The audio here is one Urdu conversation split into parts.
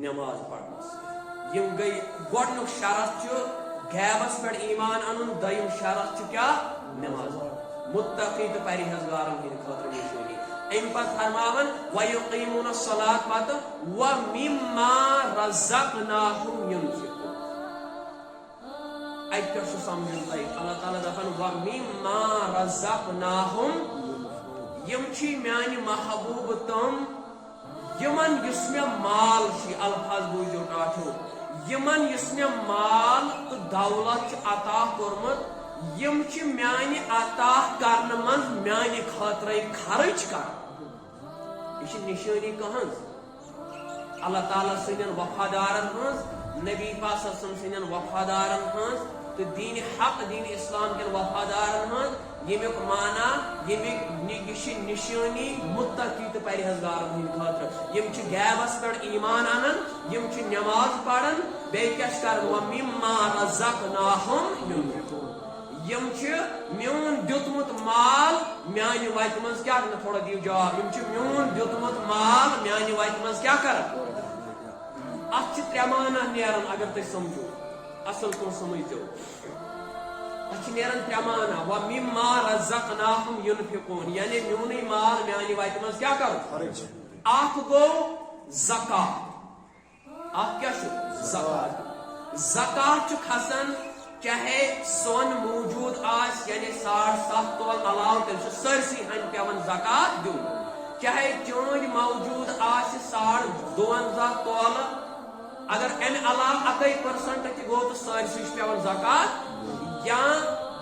نماز پڑھنس یم گئی گۄڈنیُک شرط چھُ غیبس پٮ۪ٹھ ایمان انُن دوٚیِم شرط چھُ کیٛاہ نماز متقی تہٕ پرہیزگارن ہٕنٛدِ خٲطرٕ نشٲنی امہِ پتہٕ فرماون وَیُقیٖمُونَ الصَّلَاةَ پتہٕ وَمِمَّا رَزَقْنَاهُمْ يُنفِقُونَ اتہِ پٮ۪ٹھ چھُ سمجھُن تۄہہِ اللہ تعالیٰ دپان وَمِمَّا رَزَقْنَاهُمْ یم چھ میانہِ محبوب تم یمن یُس مےٚ مال چھ الفاظ بوٗزِو ٹاٹھو یمن یُس مےٚ مال تہٕ دولت چھ عطا کوٚرمُت یم چھ میانہِ عطا کرنہٕ منٛز میانہِ خٲطرے خرچ کران یہ چھ نشٲنی کہنٛز اللہ تعالیٰ سٕنٛدٮ۪ن وفادارن ہٕنٛز نبی پاک صلی اللہ علیہ وسلم سٕنٛدٮ۪ن وفادارن ہٕنٛز تہٕ دین حق دین اسلام کٮ۪ن وفادارن ہٕنٛز ییٚمیُک معنی ییٚمیُک یہ نشٲنی متقی تہٕ پرہیزگارن ہٕنٛدِ خٲطرٕ یم چھ غیبس پٮ۪ٹھ ایمان انان یم چھ نماز پران بیٚیہِ کیاہ چھ کران وَمِمَّا رَزَقْنَاهُمْ يُنفِقُونَ یم چھ میون دیُتمُت مال میانہِ وتہِ منٛز کیاہ کران تھوڑا دِیو جواب یم چھ میون دیُتمُت مال میانہِ وتہِ منٛز کیاہ کران اتھ چھ ترٛےٚ معنی نیران اگر تُہۍ سمجھو اصل پٲٹھۍ سمجھو اتھ چھ نیران ترٛےٚ معنی وَمِمَّا رَزَقْنَاهُمْ يُنفِقُونَ یعنی میونٕے مال میانہِ وتہِ منٛز کیاہ کرُن اکھ گوٚو زکات اکھ کیاہ چھُ زکات زکات چھُ کھسان چاہے سون موجود آس یعنی 7.5 تولہٕ علاوٕ تیٚلہِ چھُ سٲرسٕے ہن پیوان زکات دیُن چاہے چٲنۍ موجود آسہِ 52 تولہٕ اگر امہِ علاوٕ 1% تہِ گوٚو تہٕ سٲرسٕے چھُ پیوان زکات یا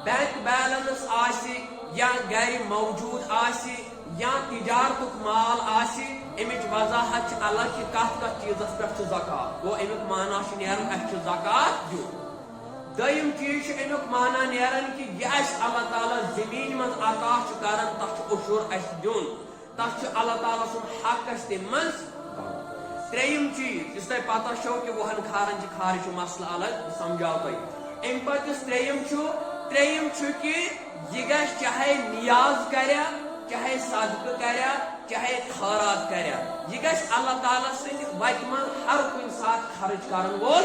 بینک بیلنس آسہِ یا گرِ موجود آسہِ یا تجارتُک مال آسہِ امِچ وضاحت چھِ الگ کہ کتھ چیزس پٮ۪ٹھ چھُ زکات گوٚو امیُک معنی چھُ نیران اسہِ چھُ زکات دیُن دوٚیِم چیٖز چھُ امیُک معنی نیران کہ یہِ اسہِ اللہ تعالیٰ زٔمیٖن منٛز عطا چھُ کران تتھ چھُ عشوٗر اسہِ دیُن تتھ چھُ اللہ تعالیٰ سُنٛد حق اسہِ تمہِ منٛز ترٛیٚیِم چیٖز یُس تۄہہِ پتہ چھو کہ وُہن کھارن چہِ خارِ چھُ مسلہٕ الگ سمجھاو تۄہہِ امہِ پتہٕ یُس ترٛیٚیِم چھُ کہ یہِ گژھِ چاہے نیاز کریا چاہے صدقہٕ کریا چاہے خٲرات کریا یہِ گژھِ اللہ تعالیٰ سٕنٛدِ وتہِ منٛز ہر کُنہِ ساتہٕ خرچ کرن وول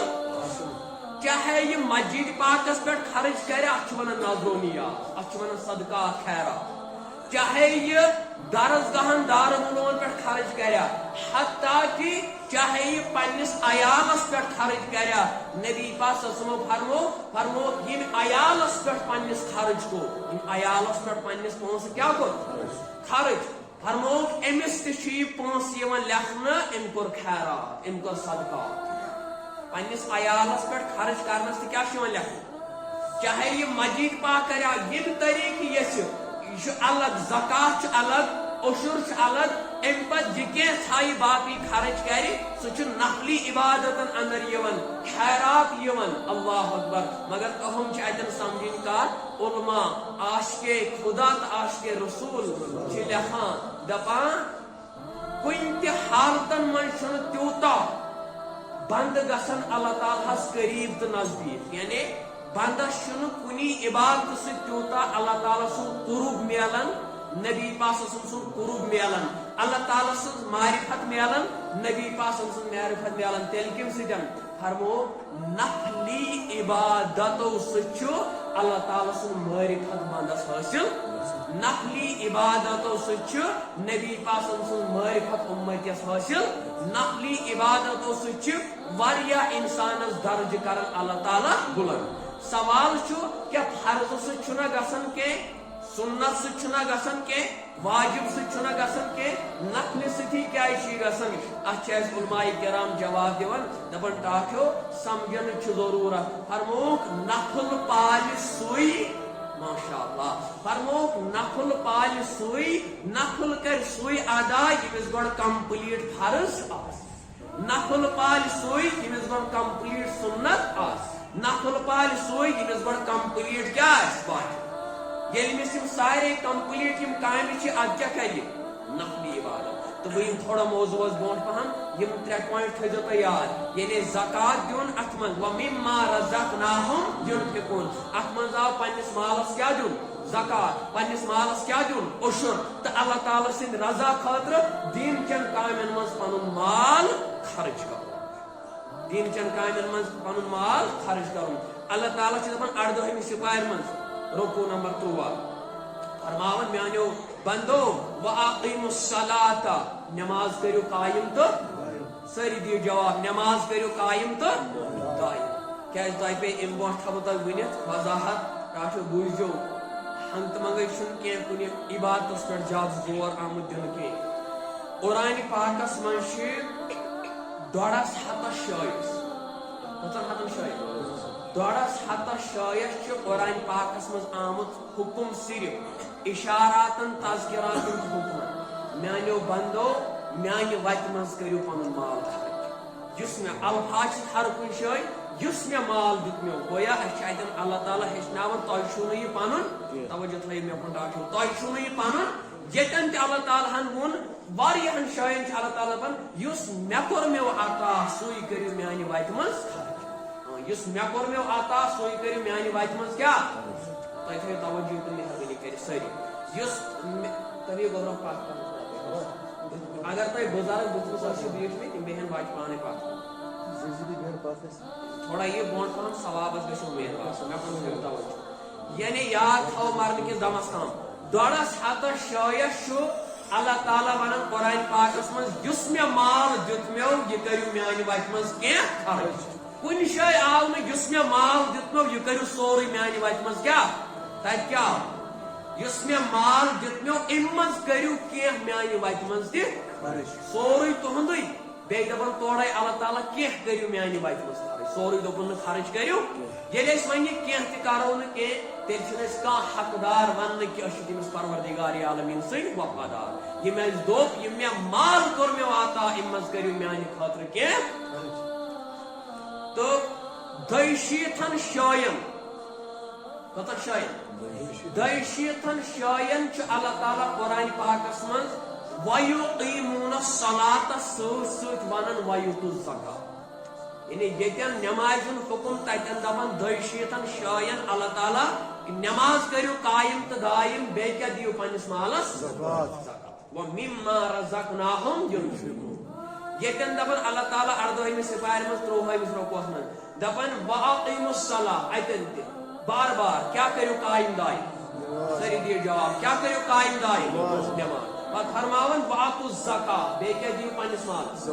چاہے یہ مسجد پاکس پہ خرچ کرے اتھ چھِ ونان نظر و نیاز اتھ چھِ ونان صدقات خیرات چاہے یہ درسگاہن دارالعلومن پہ خرچ کرے حتیٰ کہ چاہے یہ پننس عیالس پہ خرچ کرے نبی پاک صلی اللہ علیہ وسلم فرمو یم عیالس پہ پننس خرچ کو یم عیالس پہ پننس پونسہٕ کیا کور خرچ فرمو امس تہ یہ پونسہٕ یوان لیکھنہٕ ام کور خیرات ام کور صدقات پننس عیالس پہ خرچ کرنس تہ کیا چھُ لیکھن چاہے یہ مسجد پاک کریا یم طریقہ یہ الگ زکات الگ عشر الگ ام پتہ یہ تھایہِ باقی خرچ کر سہ نفلی عبادتن اندر یوان خیرات یوان اللہ اکبر مگر اہم اتن سمجھن کت علماء عاشقے خدا تو عاشقے رسول لکھان دپان کن تہ حالتن من تیوتا بند گژھن اللہ تعالیٰ قریب تو نزدیک یعنی بندس کنی عبادت سیوتا اللہ تعالیٰ سن قرب ملان نبی پاک سن قرب ملان اللہ تعالیٰ سن معرفت ملان نبی پاک سن معرفت ملان تیل کم سن فرمو نفلی عبادتو سچ اللہ تعالیٰ سن معرفت بندس حاصل نفلی عبادتو سچ نبی پاک سن معرفت امتس حاصل نفلی عبادتو سچ واریاہ انسانس درج کرن اللہ تعالیٰ بلند سوال کیا فرض سنا گسن کے سنت سنا گسن کے واجب سنا گسن کے نفل ستی کیا گسن اتھ علماء کرام جواب دیوان دپن ٹاٹھو سمجھن ضرورت فرموک نفل پال سوئی ماشاء اللہ فرموک نفل پال سوئی نفل کر سوئی ادا یمس گوڑ کمپلیٹ فرض آس نفل پال سوئی یمس گوڑ کمپلیٹ سنت آس نفل پال سوئی یمس گوڑ کمپلیٹ کیا پال یل مس سارے کمپلیٹ کامہ اد کیا کر نفلی عبادت تو بہت تھوڑا موضوع برو پہن یم 3 پوائنٹ تھو تھی یاد یعنی زکات دین ات من وَمِمَّا رَزَقْنَاهُمْ يُنْفِقُونَ ات من آو پنس مالس کیا دین زکات پنس مالس کیا دین عشر تو اللہ تعالیٰ سند رضا خاطر دین چن کامن من پن مال خرچ کر دین چن کامن من پن مال خرچ کرن اللہ تعالیٰ دپان 18 سپارِ من رکوع نمبر 13 فرماون میانیو بندو واقیموا الصلاۃ نماز کریو قائم تو ساری دیو جواب نماز کریو قائم تو دائم کیا تہ پہ ام برونٛٹھ تھو تہ ونتھ وضاحت راتھو بوٗزِو ہنگتہٕ منگے چھُنہٕ کینٛہہ کُنہِ عبادتس پٮ۪ٹھ زیادٕ زور آمُت دِنہٕ کینٛہہ قرآنِ پاکس منٛز چھِ 150 شایس کٔژن ہتن شایس 150 شایس چھُ قرآنِ پاکس منٛز آمُت حکم صرف اشاراتن تذکراتن حکمن میانیو بندو میانہِ وتہِ منٛز کٔرِو پنُن مال خرچ یُس مےٚ الفاظ چھِ ہر کُنہِ جایہِ یُس مےٚ مال دیُت مےٚ گویا اَسہِ چھِ اتٮ۪ن اللہ تعالیٰ ہیٚچھناوان تۄہہِ چھُو نہٕ یہِ پنُن توجہ تھٲیِو مےٚ کُن ڈاکٹر تۄہہِ چھُو نہٕ یہِ پنُن ییٚتٮ۪ن تہِ اللہ تعالیٰ ہن ووٚن واریاہن جاین چھِ اللہ تعالیٰ دپان یُس مےٚ کوٚرمو عطا سُے کٔرِو میانہِ وتہِ منٛز یُس مےٚ کوٚرمو عطا سُے کٔرِو میانہِ وتہِ منٛز کیٛاہ تۄہہِ تھٲیِو توجہ تہٕ مہربٲنی کٔرِتھ سٲری یُس تۄہہِ گۄڈٕ پتھ اگر تۄہہِ بُزرگ بُتھِس ٲسِو بیٖٹھمٕتۍ تِم بیہن وتہِ پانے پتھ تھوڑا یہ برونٛٹھ پہن ثوابس گژھِ امید آسٕنۍ مےٚ کُن تھٲیِو توجہ یعنی یاد تھاو مرنہٕ کِس دمس تام 150 شایس چھُ اللہ تعالیٰ ونان قرآن پاکس منٛز یُس مےٚ مال دیُتمو یہِ کٔرِو میانہِ وتہِ منٛز کینٛہہ خرچ کُنہِ جایہِ آو نہٕ یُس مےٚ مال دیُتمو یہِ کٔرِو سورُے میانہِ وتہِ منٛز کیٛاہ تتہِ کیٛاہ یُس مےٚ مال دیُتمو امہِ منٛز کٔرِو کینٛہہ میانہِ وتہِ منٛز تہِ سورُے تُہُنٛدُے بیٚیہِ دپان تورے اللہ تعالیٰ کینٛہہ کٔرِو میانہِ وتہِ منٛز خرچ سورُے دوٚپُن نہٕ خرچ کٔرِو ییٚلہِ أسۍ وۄنۍ یہِ کینٛہہ تہِ کرو نہٕ کینٛہہ تیٚلہِ چھِنہٕ أسۍ کانٛہہ حقدار وننہٕ کہِ أسۍ چھِ تٔمِس پروردگارِ عالمیٖن سٕنٛدۍ وفادار یِم اَسہِ دوٚپ یِم مےٚ مال کوٚر مےٚ عطا اَمہِ منٛز کٔرِو میانہِ خٲطرٕ کینٛہہ تہٕ 260 جاین کٔژن جاین 260 جاین چھُ اللہ تعالیٰ قرآنِ پاکس منٛز وَیُقیٖمُونَ الصَّلَاةَ سۭتۍ سۭتۍ ونان وَیُؤتُوا الزَّکاۃ یعنی ییٚتٮ۪ن نٮ۪مازِ ہُنٛد حُکُم تتٮ۪ن دپان 260 جاین اللہ تعالیٰ نٮ۪ماز کٔرِو قایِم تہٕ دایِم بیٚیہِ کیٛاہ دِیِو پننِس مالس زکات وَمِمَّا رَزَقْنَاهُمْ يُنفِقُونَ ییٚتٮ۪ن دپان اللہ تعالیٰ 18 سپارِ منٛز 13 رۄکوس منٛز دپان وَأَقِیمُوا الصَّلَاةَ اتٮ۪ن تہِ بار بار کیٛاہ کٔرِو قایِم دایِم سٲری دِیِو جواب کیٛاہ کٔرِو قایِم دایِم نٮ۪ماز پتہٕ فرماوان وَآتُوا الزَّکاۃ بیٚیہِ کیٛاہ دِیِو پننِس مالس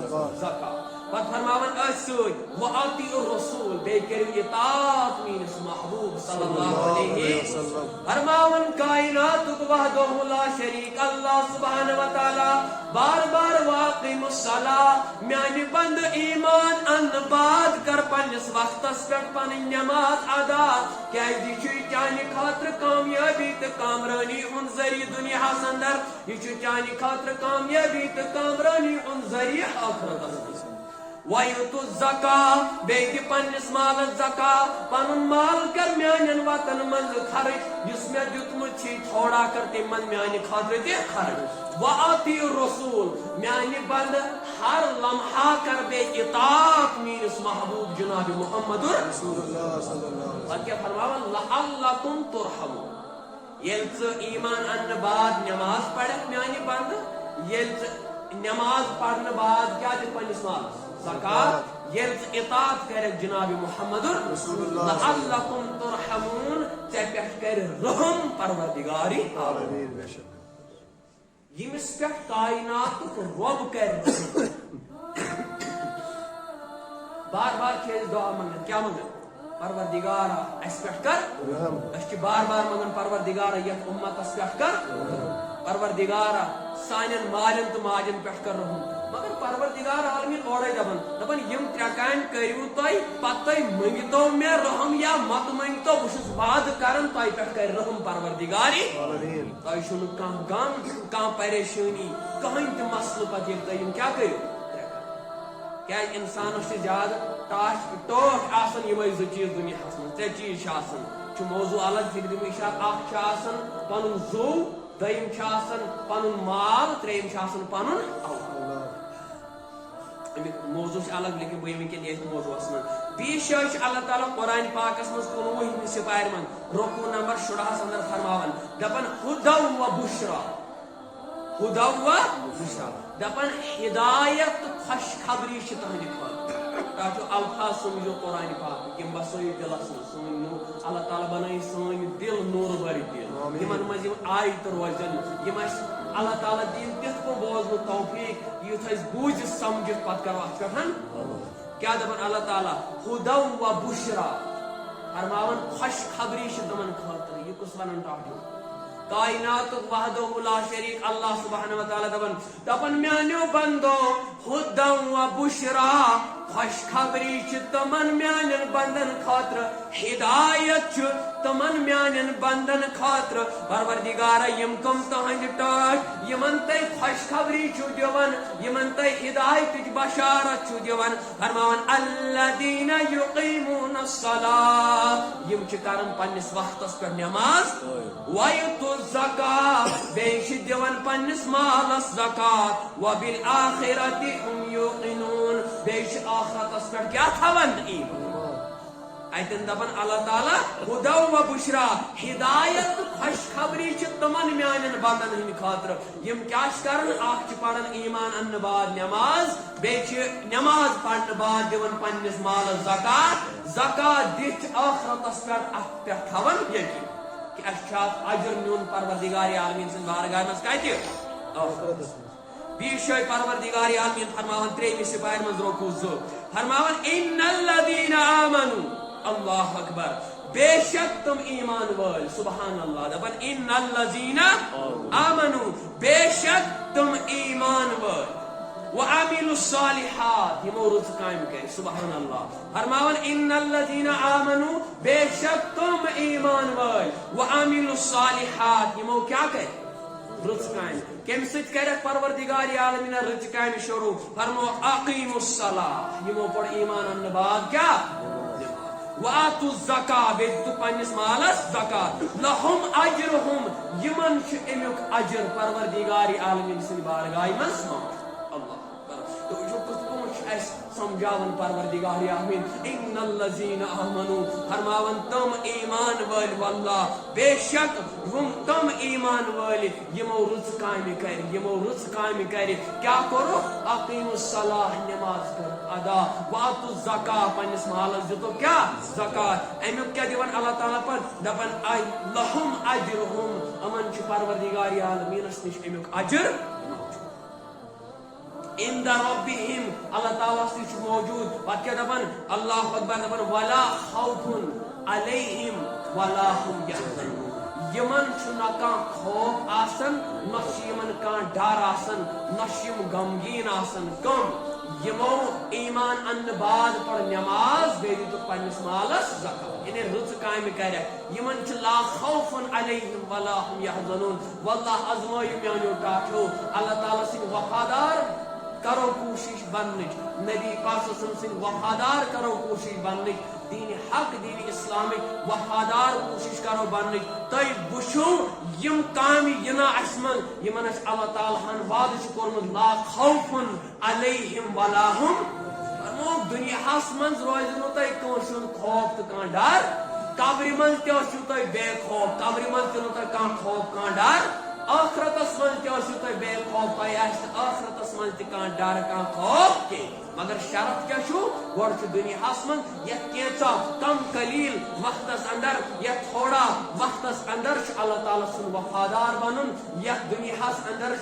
زکات پتہٕ فرماوان أتھۍ سۭتۍ وَأَطِیعُوا الرَّسوٗل بیٚیہِ کٔرِو اطاعت میٲنِس محبوٗب صلی اللہ علیہ وسلم فرماوان کائناتُک وحدہ لا شریٖک اللہ سبحانہ وتعالیٰ بار بار وَأَقِیمُوا الصَّلَاۃ میانہِ بندٕ ایمان اننہٕ بعد کر پننِس وقتس پٮ۪ٹھ پنٕنۍ نٮ۪ماز ادا کیٛازِ یہِ چھُ چانہِ خٲطرٕ کامیٲبی تہٕ کامرٲنی ہُنٛد ذٔریعہٕ دُنیاہس اندر یہِ چھُ چانہِ خٲطرٕ کامیٲبی تہٕ کامرٲنی ہُنٛد ذٔریعہٕ ٲخرتس منٛز وَیُؤتُوا الزَّکاۃ بیٚیہِ دِ پننِس مالس زکات پنُن مال کر میانٮ۪ن وتن منٛز خرچ یُس مےٚ دیُتمُت چھُے تھوڑا کر تمہِ منٛز میانہِ خٲطرٕ تہِ خرچ وَأَطِیعُوا الرَّسوٗل میانہِ بندٕ ہر لمحہ کر بیٚیہِ اطاعت میٲنِس محبوٗب جناب محمد پتہٕ کیٛاہ فرماوان لَعَلَّکُم تُرحموٗن ییٚلہِ ژٕ ایمان اننہٕ بعد نٮ۪ماز پرکھ میانہِ بندٕ ییٚلہِ ژٕ نٮ۪ماز پرنہٕ بعد کیٛاہ دِکھ پننِس مالس زکات ییٚلہِ ژٕ اطاعت کرکھ جناب محمد لَعَلَّکُم تُرحموٗن ژےٚ پٮ۪ٹھ کرِ رحم پروردگارِ عالمیٖن ییٚمِس پٮ۪ٹھ کائناتُک رۄب کرِ بار بار چھِ أسۍ دعا منگان کیٛاہ منگان پروردگارا اَسہِ پٮ۪ٹھ کر أسۍ چھِ بار بار منگان پروردگارا یتھ اُمتس پٮ۪ٹھ کر پروردگارا سانٮ۪ن مالٮ۪ن تہٕ ماجٮ۪ن پٮ۪ٹھ کر رحم مگر پروردگار عالمیٖن اورے دپان یِم 3 کامہِ کٔرِو تُہۍ پتہٕ تُہۍ مٔنگتو مےٚ رحم یا مت مٔنگتو بہٕ چھُس وعدٕ کران تۄہہِ پٮ۪ٹھ کرِ رحم پروردگارِ تۄہہِ چھُو نہٕ کانٛہہ غم کانٛہہ پریشٲنی کٕہٕنۍ تہِ مسلہٕ پتہٕ ییٚلہِ تُہۍ یِم کیٛاہ کٔرِو 3 کیٛازِ انسانس چھِ زیادٕ ٹوٹھ آسان یِمے 2 چیٖز دُنیاہس منٛز 3 چیٖز چھِ آسان چھُ موضوٗع الگ فِکرِ دِمو اِشارٕ اکھ چھُ آسان پنُن زُو دوٚیِم چھُ آسان پنُن مال ترٛیٚیِم چھُ آسان پنُن اولاد امیُک موضوع چھُ الگ لیکن بہٕ یِمہٕ وٕنکیٚن ییٚتھۍ موضوٗعس منٛز بیٚیہِ جایہِ چھُ اللہ تعالیٰ قرآنِ پاکس منٛز 19 سپارِ منٛز رۄکوٗع نمبر 16 اندر فرماوان دپان ہُدًى وبُشرى ہُدًى وبُشرى دپان ہدایت تہٕ خوش خبری چھِ تُہنٛدِ خٲطرٕ تاکہ الفاظ سمجھو قرآن پاک یم بسو دلس سن اللہ تعالیٰ بنائی سن دل نور بری دل یمن مز آیت روزن یم اللہ تعالیٰ دین تیت کو بوزن توفیق یوت بوجھ سمجھ پتہ کرو ات پہ کیا دپان اللہ تعالیٰ ہدا و بشرا فرماون خوش خبری تمن خاطر یہ کس ونان ٹاٹو کائنات وحدہ لا شریک اللہ سبحانہ و تعالیٰ دپن میانیو بندو ہدا و بشرا خوش خبری تمن میانن بندن خاطر ہدایت تمن میانن بندن خاطر پروردگار یم کم تہند ٹاٹ یمن تے خوش خبری دیوان یمن تے ہدایت بشارت دیوان فرماون الذین یقیمون الصلاۃ یم کرن پنس وقتس پہ نماز ویؤتوا الزکاۃ بیش دیوان پنس مالس زکات وبالآخرۃ هم یوقنون بیش آخرتس پہ کیا تھون ایمان اتن دپن اللہ تعالیٰ ہدا و بشرا ہدایت خوش خبری تمن میانن بندن ہند خاطر یم کیا کرن اخ پڑھن ایمان ان بعد نماز بیچ نماز پڑھن بعد دیون پنس مال زکات زکات دت آخرتس پہ ات پہ تھون یقین کہ اشاف اجر نیون پروردگار عالمین سن بارگاہ مز کتہ آخرتس بیشے پروردگار عالمین فرماون تریمی سپاہی مز رکو زو فرماون ان الذین آمنوا اللہ اکبر بے شک تم ایمان ول سبحان اللہ دپن ان الذین آمنوا بے شک تم ایمان ول وعملوا الصالحات یمو رز قائم کر سبحان اللہ فرماون ان الذین آمنوا بے شک تم ایمان ول وعملوا الصالحات یمو کیا کہ رز قائم کم ست کر پروردگار عالمین رز قائم شروع فرمو اقیموا الصلاۃ یمو پڑ ایمان ان بعد کیا واتوا الزکاۃ بیت پنس مالس زکات لهم اجرهم یمن امیک اجر پروردگار عالمین سن بارگاہ مز اللہ تو جو کچھ سمجھاون پروردگار عالمین ان الذین آمنوا فرماون تم ایمان ول واللہ بے شک تم ایمان ول یمو رز قائم کر کیا کرو اقیموا الصلاۃ نماز کر ادا واتوا الزکاۃ پنس مالس دیتو کیا زکات امیک کیا دیون اللہ تعالیٰ پر دپن لهم اجرهم امن چھ پروردگار عالمینس نش امیک اجر عند ربهم اللہ تعالیٰ سے موجود پتہ کیا دپن اللہ اکبر دپن ولا خوف علیہم ولا هم یحزنون یمن نہ کان خوف آسن نہ یمن کان ڈر آسن نہ یم غمگین آسن کم یمو ایمان ان بعد پڑھ نماز بے تو پنس مالس زکات یعنی رز قائم کر یمن لا خوف علیہم ولا هم یحزنون واللہ ازمائے میانو ٹاٹھو اللہ تعالیٰ سے وفادار کرو کوشش بننچ نبی پاک سن وفادار کرو کوشش بننچ دین حق دین اسلامک وفادار کوشش کرو بننچ تھی وچھو یم کام ینا اسمن یمن اس اللہ تعالیٰ ہن وعدہ کورمت لا خوف علیہم ولا هم فرمو دنیا ہس من روز نو تھی کانسن خوف تو کان ڈر قبر من تھی تھی بے خوف قبر من تھی کان خوف کان ڈر آخرتس من تھی بے خوف تھی آخرتس من تان ڈر کان خوف کی مگر شرط کیا گوڑ دنیا من کیچا کم قلیل وقتس اندر تھوڑا وقتس اندر اللہ تعالیٰ سن وفادار بنن دنیا اندر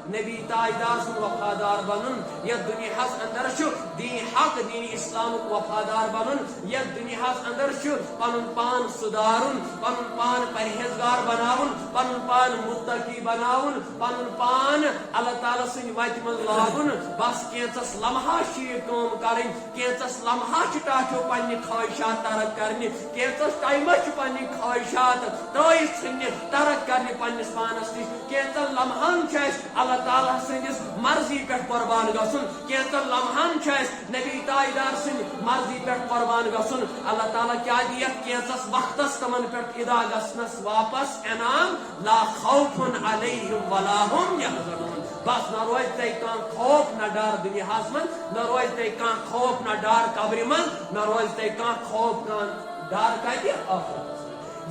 نبی تاجدار سن وفادار بنن دنیا اندر دین حق دین اسلام وفادار بنن دنیا اندر پن پان سدارن پن پان پرہیزگار بناون پن پان متقی بناون پن پان اللہ تعالیٰ سن وتہ من لاگن بس کینچس لمحہ کام کریں کینچس لمحہ ٹاٹو پنہ خواہشات ترک کرنے کینچس ٹائمس پنہ خواہشات ترائت ژھنہ ترک کرنے پنس پانس نش کینچن لمحان اللہ تعالیٰ سندس مرضی پہ قربان گھن کینچن لمحان نبی تاجدار سند مرضی پہ قربان گھن اللہ تعالیٰ کیا دیت کینچس وقتس تمن پہ ادا گھنس واپس انعام لا خوف علیہم ولا هم یحزنون بس نہ روز تے کان خوف نہ ڈر دنیا من نہ روز تے کان خوف نہ ڈر قبر من نہ روز تے کان خوف کان ڈر کتہ آخرت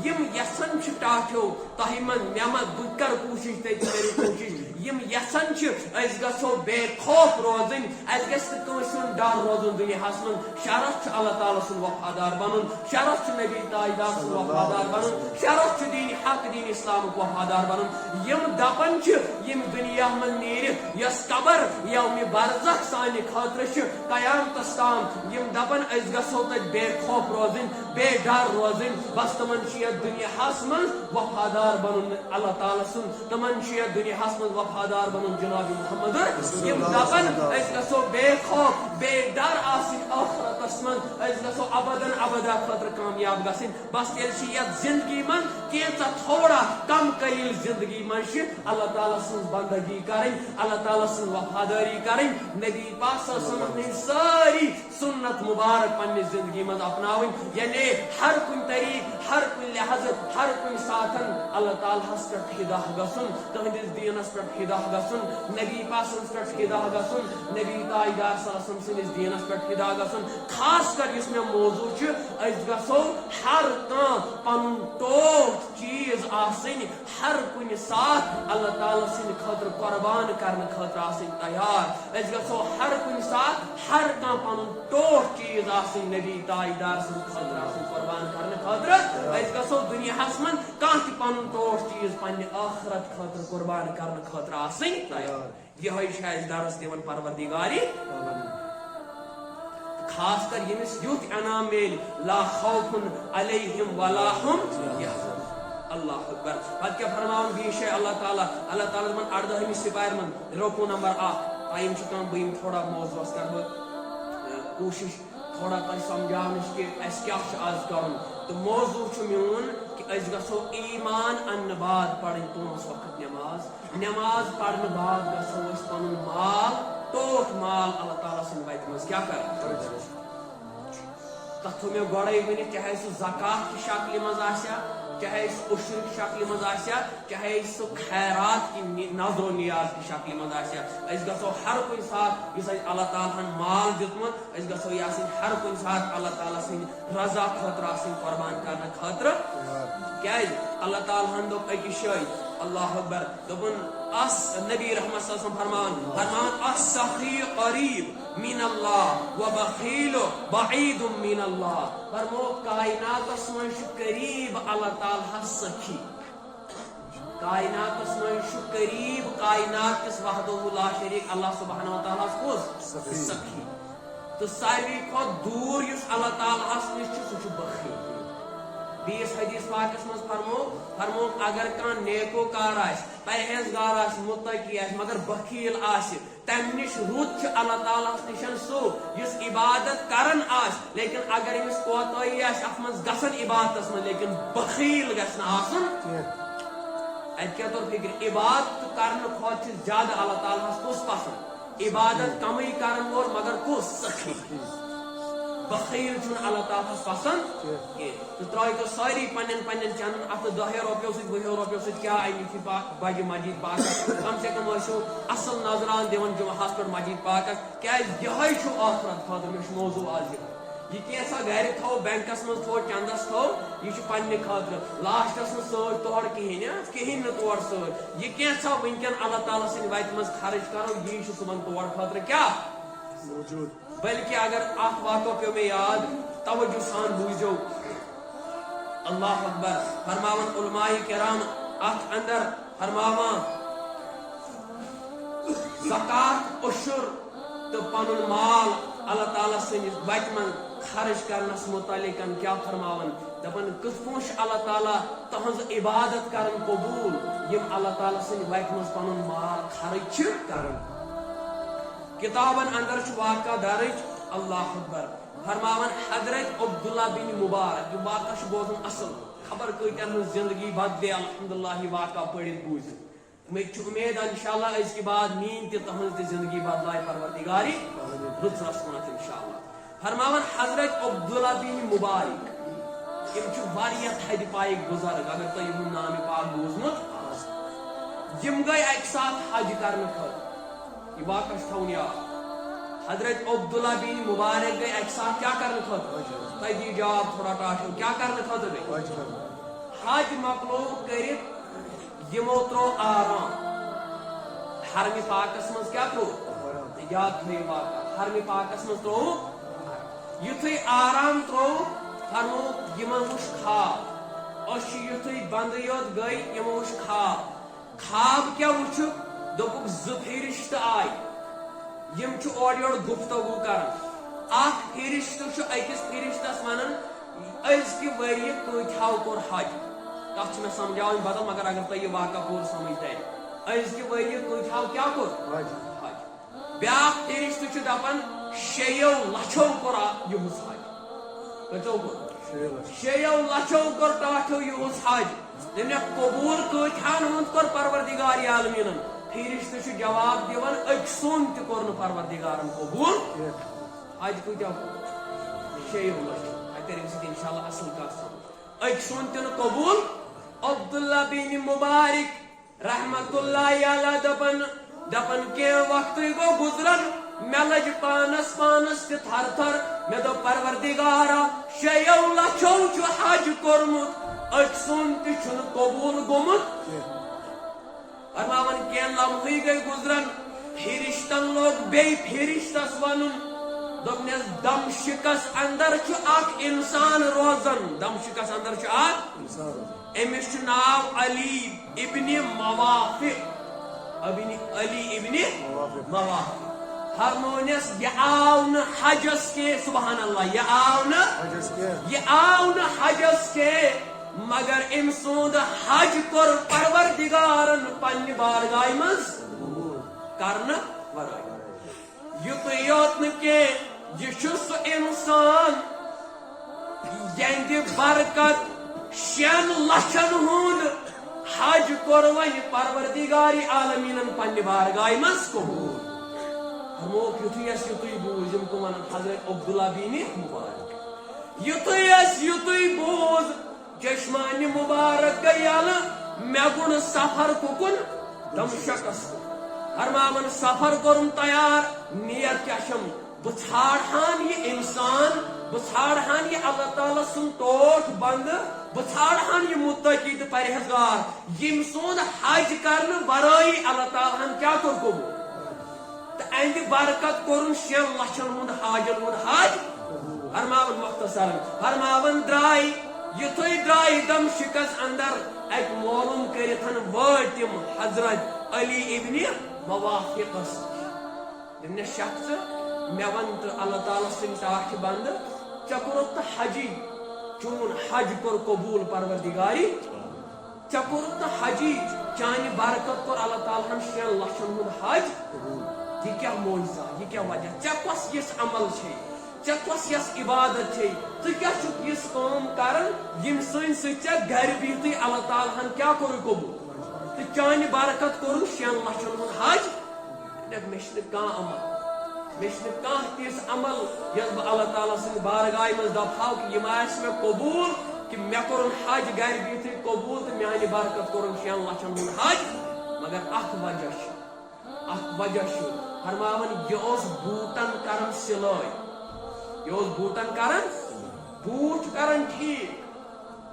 یم یسن ٹاٹھو تہ من مے مت بہ کر کوشش تے میری کوشش یم یسن اس گژھو بے خوف روزن اس گژھِ نہٕ کٲنٛسہِ ہُنٛد ڈر روزُن دُنیاہس منٛز شرف چھُ اللہ تعالیٰ سُنٛد وفادار بنُن شرف چھُ نبی تاجدار سُنٛد وفادار بنُن شرف چھُ دین حق دین اسلامُک وفادار بنُن یم دپان چھِ یم دنیا منٛز نیرِتھ یۄس قبر یومِ برزخ سانہِ خٲطرٕ چھِ قیامتس تام یم دپان أسۍ گژھو تتہِ بے خوف روزٕنۍ بے ڈر روزٕنۍ بس تمن چھُ یتھ دُنیاہس منٛز وفادار بنُن اللہ تعالیٰ سُنٛد تمن چھُ یتھ دُنیاہس منٛز وفادار بنُن جناب محمد یم دپان أسۍ گژھو بے خوف بے ڈر آسٕنۍ ٲخرتس منٛز أسۍ گژھو ابدن ابدا خٲطرٕ کامیاب گژھٕنۍ بس تیٚلہِ چھِ یتھ زندگی منٛز کینژھا تھوڑا کم قلیل زندگی منٛز چھِ اللہ تعالیٰ سٕنٛز بندگی کرٕنۍ اللہ تعالیٰ سٕنٛز وفاداری کرٕنۍ نبی پاک صلی اللہ علیہ وسلم ہٕنٛدۍ سٲری سنت مبارک پننہِ زندگی منٛز اپناوٕنۍ یعنی ہر کُنہِ طریقہٕ ہر کُنہِ لحاظہٕ ہر کُنہِ ساتن اللہ تعالیٰ ہس پٮ۪ٹھ فِدا گژھُن تہنٛدِس دیٖنس پٮ۪ٹھ فِدا گژھُن نبی پاک سٕنٛدِس پٮ۪ٹھ فِدا گژھُن نبی تاجدار صلی اللہ علیہ وسلم سٕنٛدِس دیٖنس پٮ۪ٹھ فِدا گژھُن خاص کر یُس مےٚ موضوٗع چھُ أسۍ گژھو ہر کانٛہہ پنُن ٹوٹھ چیٖز آسٕنۍ ہر کُنہِ ساتہٕ اللہ تعالیٰ سٕنٛدِ خٲطرٕ قۄربان کرنہٕ خٲطرٕ آسٕنۍ تیار أسۍ گژھو ہر کُنہِ ساتہٕ ہر کانٛہہ پنُن ٹوٹھ چیٖز آسٕنۍ نبی تاجدار سٕنٛدِ خٲطرٕ آسٕنۍ قۄربان کرنہٕ خٲطرٕ أسۍ گژھو دُنیاہس منٛز کانٛہہ تہِ پنُن ٹوٹھ چیٖز پننہِ ٲخرت خٲطرٕ قۄربان کرنہٕ خٲطرٕ آسٕنۍ تیار یِہوے چھُ اسہِ درس دِوان پروردگارِ خاص کر ییٚمِس یُتھ انعام میلہِ لا خوف علیہم ولا هم یحزنون اللہ اکبر پتہٕ کیٛاہ فرماوان بیٚیہِ جایہِ اللہ تعالیٰ دپان 18ہمہِ سپارِ منٛز رکوع نمبر 1 ٹایم چھُ کم بہٕ یِمہٕ تھوڑا موضوعس کرٕ بہٕ کوٗشش تھوڑا تۄہہِ سمجھاونٕچ کہِ اَسہِ کیٛاہ چھُ آز کرُن تہٕ موضوع چھُ میون کہ أسۍ گژھو ایمان اننہٕ بعد پرٕنۍ 5 وقت نٮ۪ماز پرنہٕ بعد گژھو أسۍ پنُن مال ٹوٹھ مال اللہ تعالیٰ سٕنٛدِ وتہِ منٛز کیٛاہ کرٕ تتھ تھوٚو مےٚ گۄڈے ؤنِتھ چاہے سُہ زکات کہِ شکلہِ منٛز آسیا چاہے سُہ عشر کی شکل منٛز آسیا چاہے سُہ خیرات کی نظر و نیاز کی شکل منٛز آسیا أسۍ گژھو ہر کُنہِ ساتہٕ یُس اَسہِ اللہ تعالیٰ ہن مال دیُتمُت أسۍ گژھو یہِ آسٕنۍ ہر کُنہِ ساتہٕ اللہ تعالیٰ سٕنٛدِ رضا خٲطرٕ آسٕنۍ قۄربان کرنہٕ خٲطرٕ کیٛازِ اللہ تعالیٰ ہن دوٚپ أکِس جایہِ اللہ اکبر دوٚپُن نبی رحمت صلی اللہ علیہ وسلم فرماوان السخی قریب من اللہ وبخیل بعید من اللہ فرمو کائناتس منٛز چھُ قریب اللہ تعالیٰ سخی کائناتس منٛز چھُ قریب کائنات کِس وحدہ لا شریٖک اللہ سبحانہ وتعالیٰ کُس سخی تہٕ ساروی کھۄتہٕ دوٗر یُس اللہ تعالیٰ نِش چھُ سُہ چھُ بخیل بیس حدیث پاکس منٛز فرمو اگر کانٛہہ نیکوکار آسہِ پرہیزگار آسہِ متقی آسہِ مگر بخیل آسہِ تمہِ نِش رُت چھُ اللہ تعالیٰ نِش سُہ یُس عبادت کران آسہِ لیکن اگر أمِس کوتٲہی آسہِ اتھ منٛز گژھان عبادتس منٛز لیکن بخیل گژھِ نہٕ آسُن اتہِ کیٛاہ توٚر فکرِ عبادت کرنہٕ کھۄتہٕ چھُ زیادٕ اللہ تعالیٰ ہس کُس پسنٛد عبادت کمٕے کرن وول مگر کُس سخی بخیل چھُنہٕ اللہ تعالیٰ ہس پسنٛد کینٛہہ تہٕ ترٲیتو سٲری پننٮ۪ن چندن اتھ 10 رۄپیو سۭتۍ 20 رۄپیو سۭتۍ کیٛاہ أنِو بجہِ مسجد پاکس کم سے کم ٲسِو اصل نظران دِوان جمعہس پٮ۪ٹھ مسجد پاکس کیٛازِ یِہوے چھُ ٲخرت خٲطرٕ مےٚ چھُ موضوٗع آز یہِ کینٛژھا گرِ تھوٚو بینکس منٛز تھوٚو چندس تھوٚو یہِ چھُ پننہِ خٲطرٕ لاسٹس نہٕ سۭتۍ تورٕ کِہیٖنۍ نہٕ تورٕ سۭتۍ یہِ کینٛژھا ؤنکیٚن اللہ تعالیٰ سٕنٛدِ وتہِ منٛز خرٕچ کرو یی چھُ صُبحن تور خٲطرٕ کیٛاہ موجوٗد بلکہ اگر اتھ واقعہ پیو مےٚ یاد توجہ سان بوٗزِو اللہ اکبر فرماوان علماء کرام اتھ اندر فرماوان زکات عشر تہٕ پنُن مال اللہ تعالیٰ سٕنٛدِس وتہِ منٛز خرچ کرنس متعلق کیٛاہ فرماوان دپان کِتھ پٲٹھۍ چھُ اللہ تعالیٰ تہنٛز عبادت کران قبوٗل یِم اللہ تعالیٰ سٕنٛدِ وتہِ منٛز پنُن مال خرچ چھِ کران کتابن اندر چھُ واقعہ درج اللہ اکبر فرماوان حضرت عبداللہ بن مبارک یہ واقعہ چھُ بوزُن اصل خبر کۭتیاہ ہٕنٛز زندگی بدلے الحمدللہ یہِ واقعہ پٔرِتھ بوٗزِتھ مےٚ چھُ اُمید انشاءاللہ أزکہِ بعد میٛٲنۍ تہِ تُہنٛز تہِ زندگی بدلایہِ پروردگارِ رٕژس کُنتھ انشاءاللہ فرماوان حضرت عبداللہ بن مبارک یِم چھِ واریاہ تھدِ پایِکۍ بُزرگ اگر تۄہہِ یِہُنٛد نام پاک بوٗزمُت یِم گٔے اکہِ ساتہٕ حج کرنہٕ خٲطرٕ یہ واقعہ چھُ تھاوُن یاد حضرت عبداللہ بن مبارک گئی اکہِ ساتہٕ کیٛاہ کرنہٕ خٲطرٕ تۄہہِ دِیِو جواب تھوڑا ٹاٹھو کیٛاہ کرنہٕ خٲطرٕ گٔے حج مۄکلوو کٔرِتھ یِمو ترٛوو آرام حرم پاکس مز کیا ترو یاد تھو واقع حرم پاکس مز ترو یتھے آرام ترو فرمو یمن وش خواب اش یتھے بند یوت گئی یمو وش خواب کیا وچھ دوپک زٕ فرشتہ آئی یم چھ اور یور گفتگو کران اخ فرشتہ چھ اکس فرشتس ونان ازکہ وری کتھاو کور حج تک میں سمجھاؤں بدل مگر اگر تہ یہ واقعہ پور سمجھ تہ ازکہ وری کتھاو کیا کور حج بیاکھ فرشتہ چھ دپان 6 لچھو کور یہس حج کتو کور 6 لچھو کور ٹاٹھو یہس حج دنیا قبول کتھان ہند کور پروردگار عالمین فرشتہ چھ جواب دیوان اکسون تہ کور پروردگارن قبول حج کتھاو 6 لچھو انشاءاللہ اصل کر اکسون تہ قبول عبداللہ بن مبارک رحمت اللہ علیہ دپن کے وقت گو گزرن میں لج پانس تہ تھر تھر میں دو پروردگارا 6 لچھو چھ حج کورمت اکسون تہ چھن قبول گومت فرماون کی لمحے گئی گزرن فرشتن لوگ بے فرشتس ونن دمنس دمشقس اندر چھ اخ انسان روزن دمشقس اندر چھ اخ امس چھ ناو علی ابن موافق علی ابن موافق فرمونس یہ آو نہ حجس کے سبحان اللہ یہ آو نہ حجس کے مگر ام سود حج کور پروردگارن پنہ بارگاہ مز کرنا ورائے یت یوت نہ کہ یہ سہ انسان یہند برکت 6 لچھن ہند حج کور ون پروردگار عالمین پنہ بارگاہ مز قبول ہموک یتھے بوز یم کو ون حضرت عبداللہ بن مبارک یتھے بوز چشمان مبارک گئی مے گن سفر ککن دمشقس فرماون سفر کرم تیار نیت کیا چم بھاڑان یہ انسان بھاڑان یہ اللہ تعالیٰ سن ٹوٹ بند بھاڑان یہ متقی تو پرہیزگار یم سون حج کرنے ورائی اللہ تعالیٰ کیا کور قبول تو اہند برکت کورن 6 لچھن ہند حاجن ہند حج فرماون مختصر فرماون درائی یتھے درائی دمشقس اندر ایک معلوم کرتن واتم حضرت علی ابن موافقس دمن شخص مے ون تو اللہ تعالیٰ سن ٹاٹھ بند ژے کورت حجی چون حج کور قبول پروردگاری ژے کورت حجی چانہ برکت کور اللہ تعالیٰ 6 لچھن ہند حج یہ کیا معجزہ یہ کیا وجہ ژے کس یس عمل چھ ژے کس یس عبادت چھ ژٕ کیا چھُکھ یس کٲم کران یم سن سۭتۍ ژے گھر بہتھٕے اللہ تعالیٰ کیا کوٚر قبول تو چانہ برکت کورن 6 لچھن ہند حج مے چھنہٕ کانٛہہ عمل مے چھنہٕ کانٛہہ تِژھ عمل یس بہٕ اللہ تعالیٰ سٕنٛدِ بارگاہ منٛز دپہاو کہ یم آسہِ مےٚ قبول کہ مے کوٚرُن حج گھر بہتھٕے قبول تو میانہ برکت کورن 6 لچھن ہند حج مگر اخ وجہ فرماون یہ اوس بوٹن کران سلٲے یہ اوس بوٹن کران بوٹ کران ٹھیک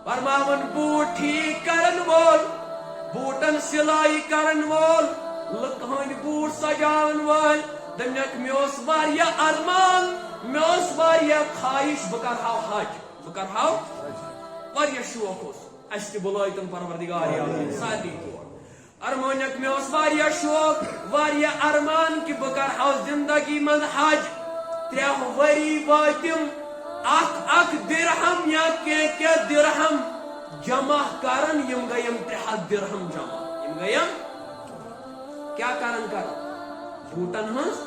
فرماون بوٹ ٹھیک کرن وول بوٹن سلائی کرن وول لُکہٕ ہٕنٛدۍ بوٹ سجاون وول دپنکھ مے اوس واریاہ ارمان مے اوس واریاہ خواہش بہٕ کرہاو حج بہٕ کرہاو واریاہ شوق اوس اسہِ تہِ بُلٲے تِم پروردگار عالمین سارنٕے تور ارمونک مے اوس واریاہ شوق واریاہ ارمان کہ بہٕ کرہاو زندگی منٛز حج 3 ؤری وٲتِم اکھ درہم یا کینٛہہ درہم جمع کرن یم گٔیم 300 درہم جمع یم گٔیم کیا کرن بوٹن ہنز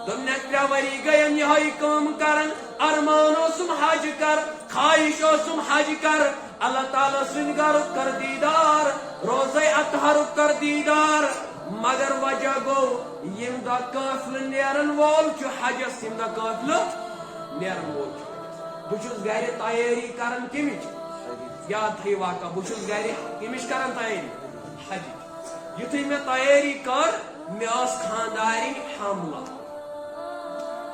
دمنک 3 ؤری گٔیم یہے کٲم کرن ارمان اوسم حج کر خواہش اوسم حج کر اللہ تعالیٰ سن گھرک کر دیدار روزے اطہرک کر دیدار مگر وجہ گو یم دہ قافلہ نیرن وول چھ حجس یم دہ قافلہ نیرن وول بہت گھر تیاری کران کمچ یاد تھو واقع بہت گھر کمچ کران تیاری حج یتھے میں تیاری کر مے اس خاندارین حملہ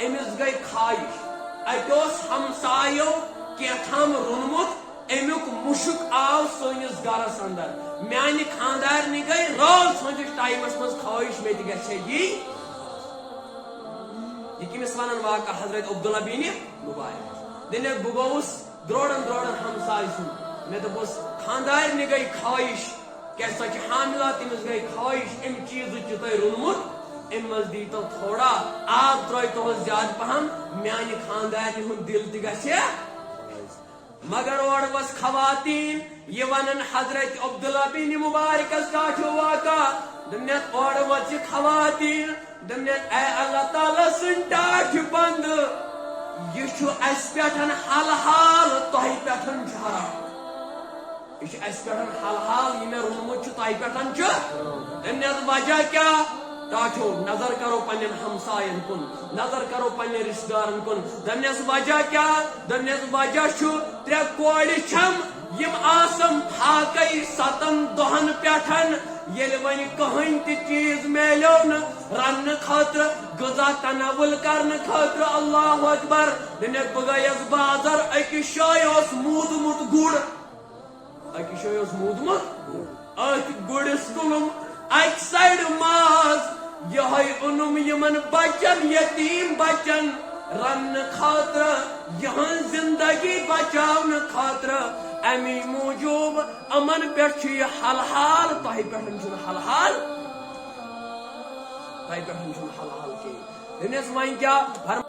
امس گئی خواہش اتوس ہمسایو کیتھام رونمت امیک مشک آو سٲنِس گرس اندر میانہ خاندارنی گئی رات سنجس ٹائمس مز خواہش میں گھے یہ کمس ونان واقع حضرت عبداللہ بن مبارک دنیک بہ گوس دروڑن دروڑن ہمسائے سن میں دپس خاندارنی گئی خواہش کیا سا حاملہ تمس گئی خواہش ام چیز تھی رونمت ام مز دیتو تھوڑا آب ترو زیادہ پہم میانہ خاندارنہ ہند دل تہ مگر اور بس خواتین یہ ونن حضرت عبداللہ بن مبارکس کا واقع دمنیت اور وچ خواتین دمنیت اے اللہ تعالی سن ٹاٹ بند یہ اس پٹھن حل حال تہ پٹھن حرام یہ اس پٹھن حل حال یہ میں رونمت تہ پٹھن دمنیت وجہ کیا ٹاٹھو نظر کرو پنن ہمسائن کن نظر کرو پنن رشتہ دارن کن دمنیس وجہ کیا دمنیس وجہ ترے کوڑ چھم یم آسم پھاکے 7 دہن پٹھن یل ون کہین تہ چیز میلو نا رن خاطر غذا تناول کرنے خاطر اللہ اکبر دمنیس بہ گیس بازر اکس جائے مودمت گڑ اکس جائے مودمت ات گڑس تلم اک سائڈ ماز یہ اونم یمن بچن یتیم بچن رن خاطر یہن زندگی بچاون خاطر امی موجوب امن پہ یہ حل حال تہ پہ حل حال تہ پہ حل حال کی ون کیا